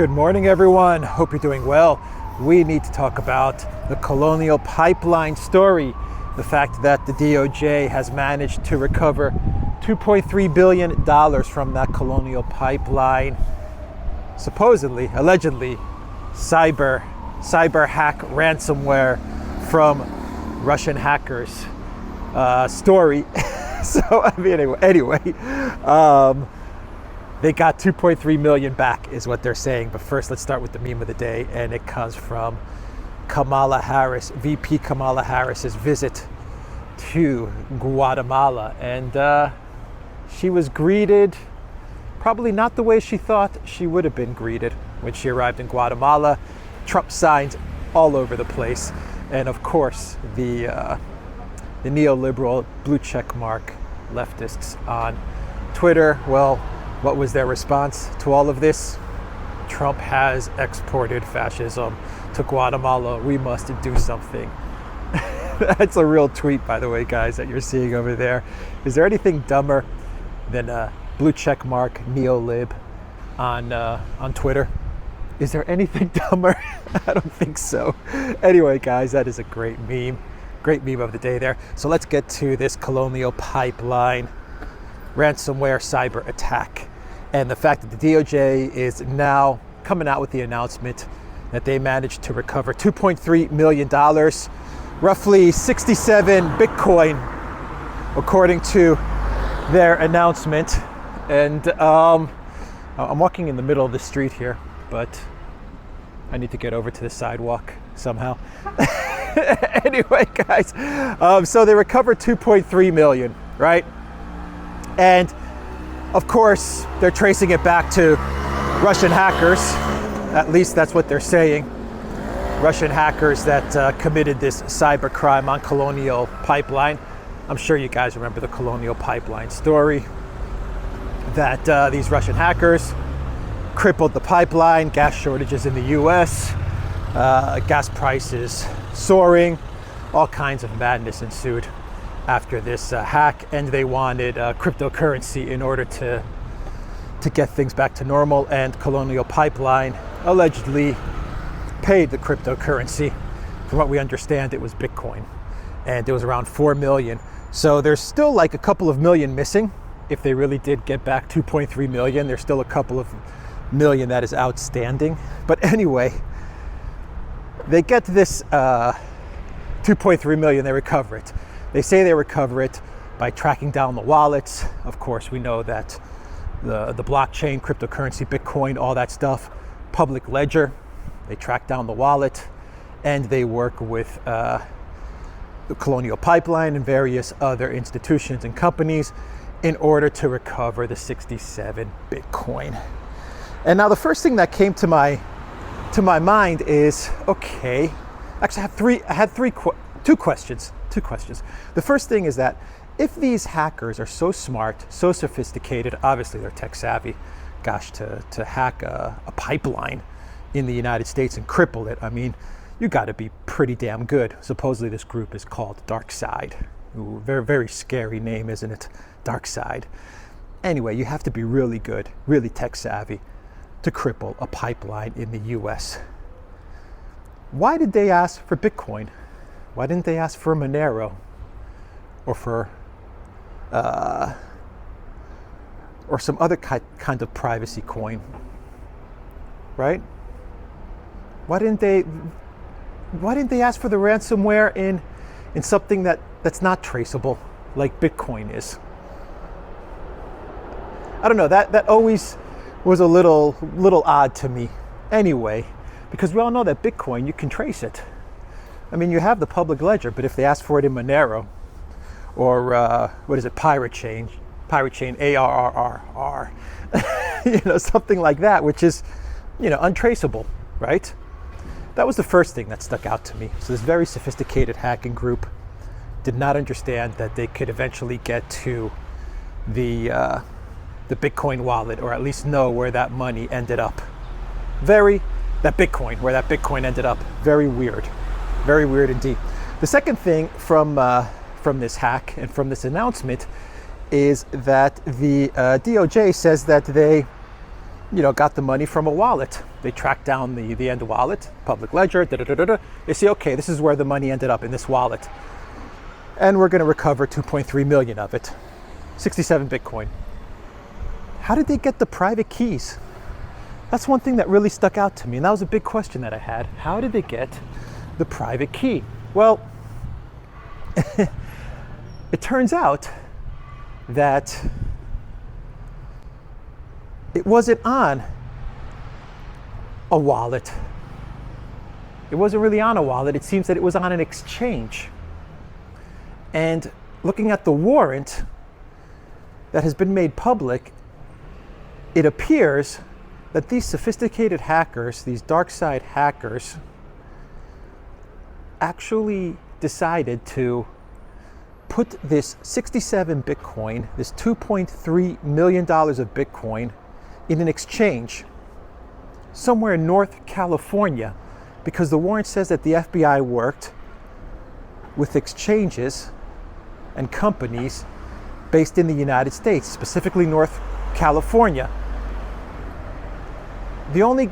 Good morning, everyone. Hope you're doing well. We need to talk about the Colonial Pipeline story. The fact that the DOJ has managed to recover $2.3 billion from that Colonial Pipeline, supposedly, allegedly, cyber hack ransomware from Russian hackers story. So, I mean, anyway, they got 2.3 million back is what they're saying. But first, let's start with the meme of the day. And it comes from Kamala Harris, VP Kamala Harris's visit to Guatemala. And she was greeted probably not the way she thought she would have been greeted when she arrived in Guatemala. Trump signs all over the place. And of course, the neoliberal blue check mark leftists on Twitter, well, what was their response to all of this? Trump has exported fascism to Guatemala. We must do something. That's a real tweet, by the way, guys, that you're seeing over there. Is there anything dumber than a blue check mark neolib on Twitter? Is there anything dumber? I don't think so. Anyway, guys, that is a great meme. Great meme of the day there. So let's get to this Colonial Pipeline ransomware cyber attack. And the fact that the DOJ is now coming out with the announcement that they managed to recover $2.3 million, roughly 67 Bitcoin, according to their announcement. And I'm walking in the middle of the street here, but I need to get over to the sidewalk somehow. Anyway, guys, so they recovered 2.3 million, right? And of course, they're tracing it back to Russian hackers. At least that's what they're saying. Russian hackers that committed this cyber crime on Colonial Pipeline. I'm sure you guys remember the Colonial Pipeline story. That these Russian hackers crippled the pipeline, gas shortages in the US, gas prices soaring, all kinds of madness ensued after this hack, and they wanted cryptocurrency in order to get things back to normal. And Colonial Pipeline allegedly paid the cryptocurrency. From what we understand, it was Bitcoin, and it was around 4 million. So there's still like a couple of million missing. If they really did get back 2.3 million, there's still a couple of million that is outstanding. But anyway, they get this 2.3 million, they recover it. They say they recover it by tracking down the wallets. Of course, we know that the blockchain, cryptocurrency, Bitcoin, all that stuff, public ledger, they track down the wallet, and they work with the Colonial Pipeline and various other institutions and companies in order to recover the 67 Bitcoin. And now the first thing that came to my mind is, okay, actually I had two questions. The first thing is that if these hackers are so smart, so sophisticated, obviously they're tech savvy, gosh, to hack a pipeline in the United States and cripple it, I mean, you got to be pretty damn good. Supposedly this group is called Dark Side. Ooh, very, very scary name, isn't it? Dark Side. Anyway, you have to be really good, really tech savvy to cripple a pipeline in the US. Why did they ask for Bitcoin? Why didn't they ask for Monero or for or some other kind of privacy coin, right? Why didn't they ask for the ransomware in something that's not traceable, like Bitcoin is? I don't know, that always was a little odd to me. Anyway, because we all know that Bitcoin, you can trace it. I mean, you have the public ledger, but if they ask for it in Monero or what is it, Pirate Chain, ARRR, something like that, which is, untraceable, right? That was the first thing that stuck out to me. So this very sophisticated hacking group did not understand that they could eventually get to the Bitcoin wallet, or at least know where that money ended up. Where that Bitcoin ended up. Very weird indeed. The second thing from this hack and from this announcement is that the DOJ says that they got the money from a wallet. They track down the end wallet, public ledger, They say, okay, this is where the money ended up, in this wallet. And we're going to recover 2.3 million of it. 67 Bitcoin. How did they get the private keys? That's one thing that really stuck out to me, and that was a big question that I had. How did they get the private key? Well, it turns out that it wasn't on a wallet. It wasn't really on a wallet. It seems that it was on an exchange. And looking at the warrant that has been made public, it appears that these sophisticated hackers, these dark side hackers, actually decided to put this 67 Bitcoin, this $2.3 million of Bitcoin, in an exchange somewhere in North California, because the warrant says that the FBI worked with exchanges and companies based in the United States, specifically North California. The only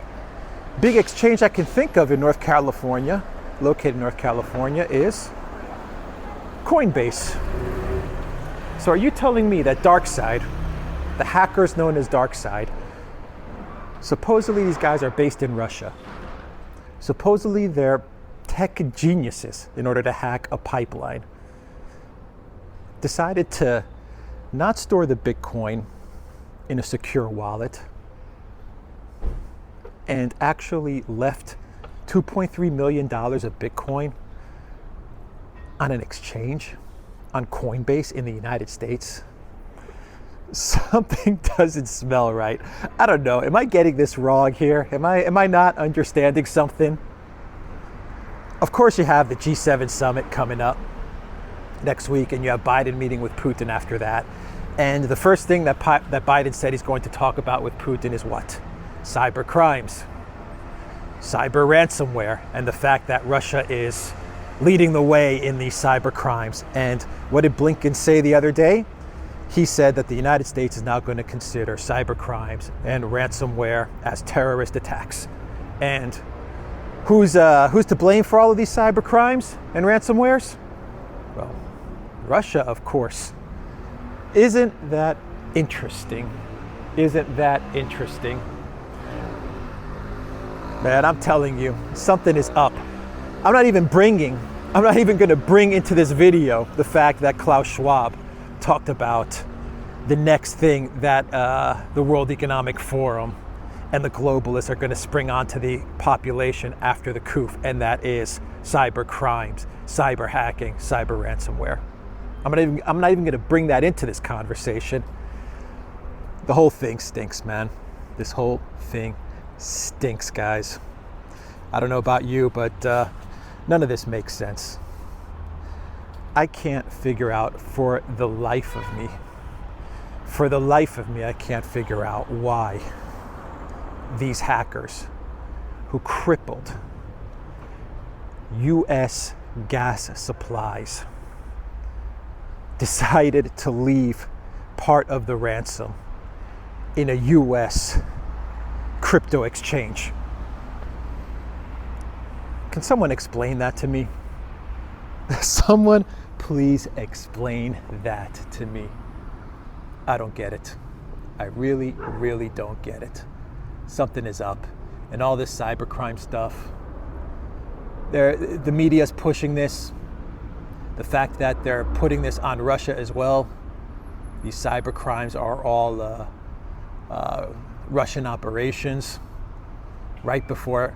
big exchange I can think of in North California, located in North California, is Coinbase. So are you telling me that DarkSide, the hackers known as DarkSide, supposedly these guys are based in Russia. Supposedly they're tech geniuses in order to hack a pipeline. Decided to not store the Bitcoin in a secure wallet, and actually left $2.3 million of Bitcoin on an exchange on Coinbase in the United States. Something doesn't smell right. I don't know. Am I getting this wrong here? Am I not understanding something? Of course, you have the G7 summit coming up next week, and you have Biden meeting with Putin after that. And the first thing that Biden said he's going to talk about with Putin is what? Cyber crimes, cyber ransomware, and the fact that Russia is leading the way in these cyber crimes. And what did Blinken say the other day? He said that the United States is now going to consider cyber crimes and ransomware as terrorist attacks. And who's to blame for all of these cyber crimes and ransomwares? Well, Russia, of course. Isn't that interesting? Isn't that interesting? Man, I'm telling you, something is up. I'm not even going to bring into this video the fact that Klaus Schwab talked about the next thing that the World Economic Forum and the globalists are going to spring onto the population after the coup, and that is cyber crimes, cyber hacking, cyber ransomware. I'm not even going to bring that into this conversation. The whole thing stinks, man. This whole thing stinks, guys. I don't know about you, but none of this makes sense. I can't figure out for the life of me, I can't figure out why these hackers who crippled U.S. gas supplies decided to leave part of the ransom in a U.S. crypto exchange. Can someone explain that to me? Someone please explain that to me. I don't get it. I really, really don't get it. Something is up. And all this cybercrime stuff, the media's pushing this. The fact that they're putting this on Russia as well. These cybercrimes are all Russian operations right before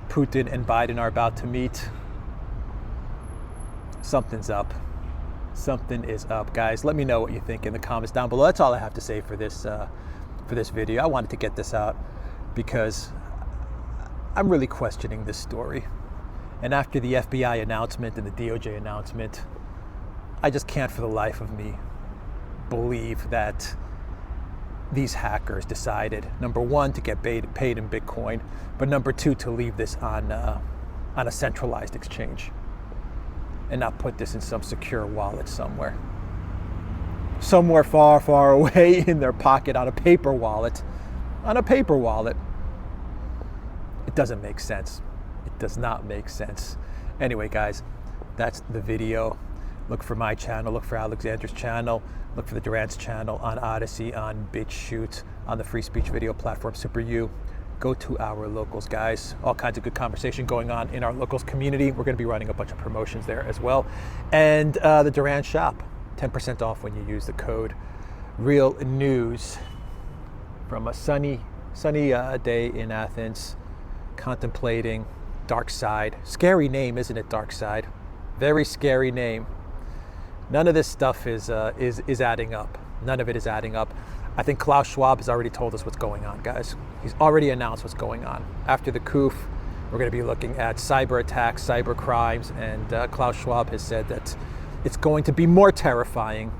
Putin and Biden are about to meet. Something's up. Something is up, guys. Let me know what you think in the comments down below. That's all I have to say for this video. I wanted to get this out because I'm really questioning this story. And after the FBI announcement and the DOJ announcement, I just can't for the life of me believe that these hackers decided, number one, to get paid in Bitcoin, but number two, to leave this on a centralized exchange and not put this in some secure wallet somewhere far, far away in their pocket on a paper wallet. on a paper wallet. It doesn't make sense. It does not make sense. Anyway, guys, that's the video. Look for my channel, look for Alexander's channel, look for the Durant's channel on Odyssey, on BitChute, on the free speech video platform SuperU. Go to our locals, guys. All kinds of good conversation going on in our locals community. We're going to be running a bunch of promotions there as well. And the Durant shop, 10% off when you use the code Real News. From a sunny day in Athens, contemplating Dark Side. Scary name, isn't it, Dark Side? Very scary name. None of this stuff is adding up. None of it is adding up. I think Klaus Schwab has already told us what's going on, guys. He's already announced what's going on. After the coup, we're going to be looking at cyber attacks, cyber crimes, and Klaus Schwab has said that it's going to be more terrifying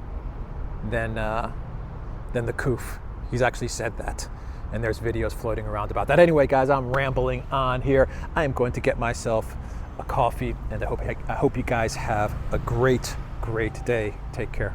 than the coup. He's actually said that, and there's videos floating around about that. Anyway, guys, I'm rambling on here. I am going to get myself a coffee, and I hope you guys have a great day. Take care.